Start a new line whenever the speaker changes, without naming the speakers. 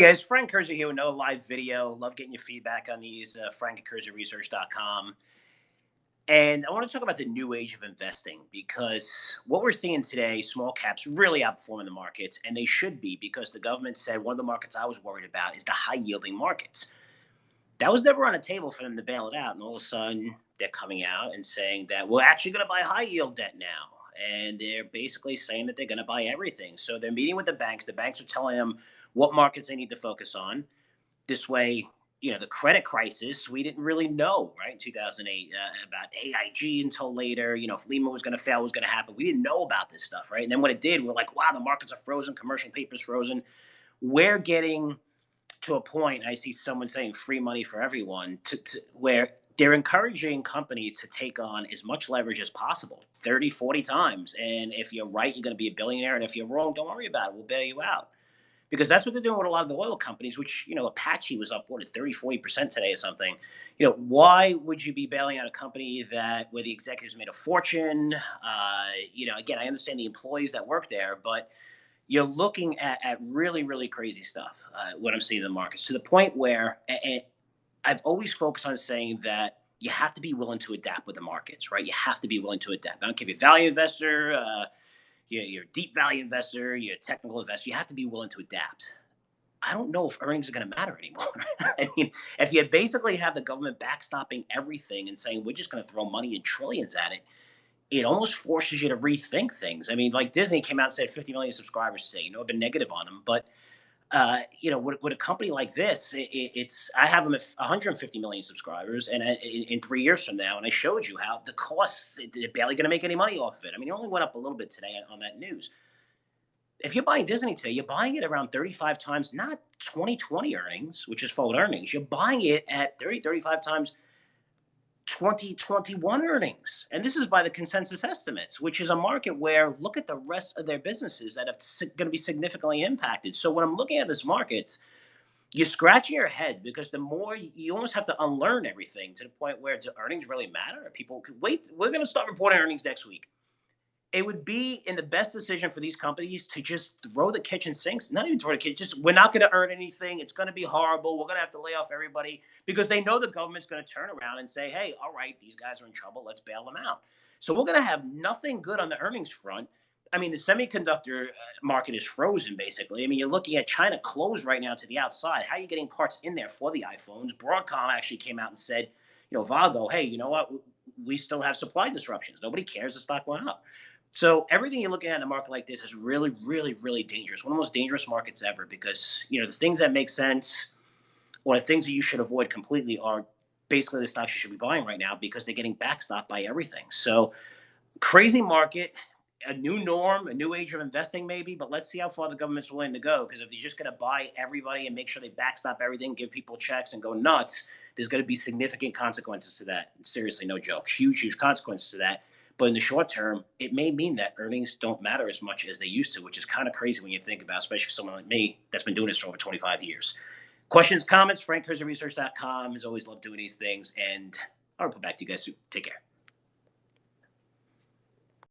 Hey guys, Frank Curzio here with another live video. Love getting your feedback on these, Frank at CurzioResearch.com. And I want to talk about the new age of investing because what we're seeing today, small caps really outperforming the markets, and they should be because the government said one of the markets I was worried about is the high yielding markets. That was never on the table for them to bail it out. And all of a sudden, they're coming out and saying that we're actually going to buy high yield debt now. And they're basically saying that they're going to buy everything. So they're meeting with the banks. The banks are telling them what markets they need to focus on. This way, the credit crisis, we didn't really know, right, in 2008 about AIG until later. If Lehman was going to fail, what was going to happen. We didn't know about this stuff, right? And then when it did, we're like, wow, the markets are frozen, commercial paper's frozen. We're getting to a point, I see someone saying free money for everyone, to where they're encouraging companies to take on as much leverage as possible 30, 40 times. And if you're right, you're going to be a billionaire. And if you're wrong, don't worry about it. We'll bail you out because that's what they're doing with a lot of the oil companies, which, Apache was up, what, at 30, 40% today or something. Why would you be bailing out a company where the executives made a fortune? Again, I understand the employees that work there, but you're looking at really, really crazy stuff, what I'm seeing in the markets to the point where, and I've always focused on saying that you have to be willing to adapt with the markets, right? You have to be willing to adapt. I don't care if you're a value investor, you're a deep value investor, you're a technical investor, you have to be willing to adapt. I don't know if earnings are going to matter anymore. I mean, if you basically have the government backstopping everything and saying we're just going to throw money in trillions at it, it almost forces you to rethink things. I mean, like Disney came out and said 50 million subscribers today. I've been negative on them, but with a company like this, it's I have them at 150 million subscribers, and in 3 years from now, and I showed you how the costs they're barely going to make any money off of it. I mean, it only went up a little bit today on that news. If you're buying Disney today, you're buying it around 35 times, not 2020 earnings, which is forward earnings. You're buying it at 30, 35 times 2021 earnings. And this is by the consensus estimates, which is a market where look at the rest of their businesses that are going to be significantly impacted. So when I'm looking at this market, you're scratching your head because the more you almost have to unlearn everything to the point where do earnings really matter? People could wait. We're going to start reporting earnings next week. It would be in the best decision for these companies to just throw the kitchen sinks, not even throw the kitchen, just we're not going to earn anything. It's going to be horrible. We're going to have to lay off everybody because they know the government's going to turn around and say, hey, all right, these guys are in trouble. Let's bail them out. So we're going to have nothing good on the earnings front. I mean, the semiconductor market is frozen, basically. I mean, you're looking at China closed right now to the outside. How are you getting parts in there for the iPhones? Broadcom actually came out and said, Vago, hey, you know what? We still have supply disruptions. Nobody cares. The stock went up. So everything you're looking at in a market like this is really, really, really dangerous. One of the most dangerous markets ever because the things that make sense or the things that you should avoid completely are basically the stocks you should be buying right now because they're getting backstopped by everything. So crazy market, a new norm, a new age of investing maybe, but let's see how far the government's willing to go. Because if you're just going to buy everybody and make sure they backstop everything, give people checks and go nuts, there's going to be significant consequences to that. Seriously, no joke. Huge, huge consequences to that. But in the short term, it may mean that earnings don't matter as much as they used to, which is kind of crazy when you think about, especially for someone like me that's been doing this for over 25 years. Questions, comments, frankcurzioresearch.com. As always, love doing these things. And I'll report back to you guys soon. Take care.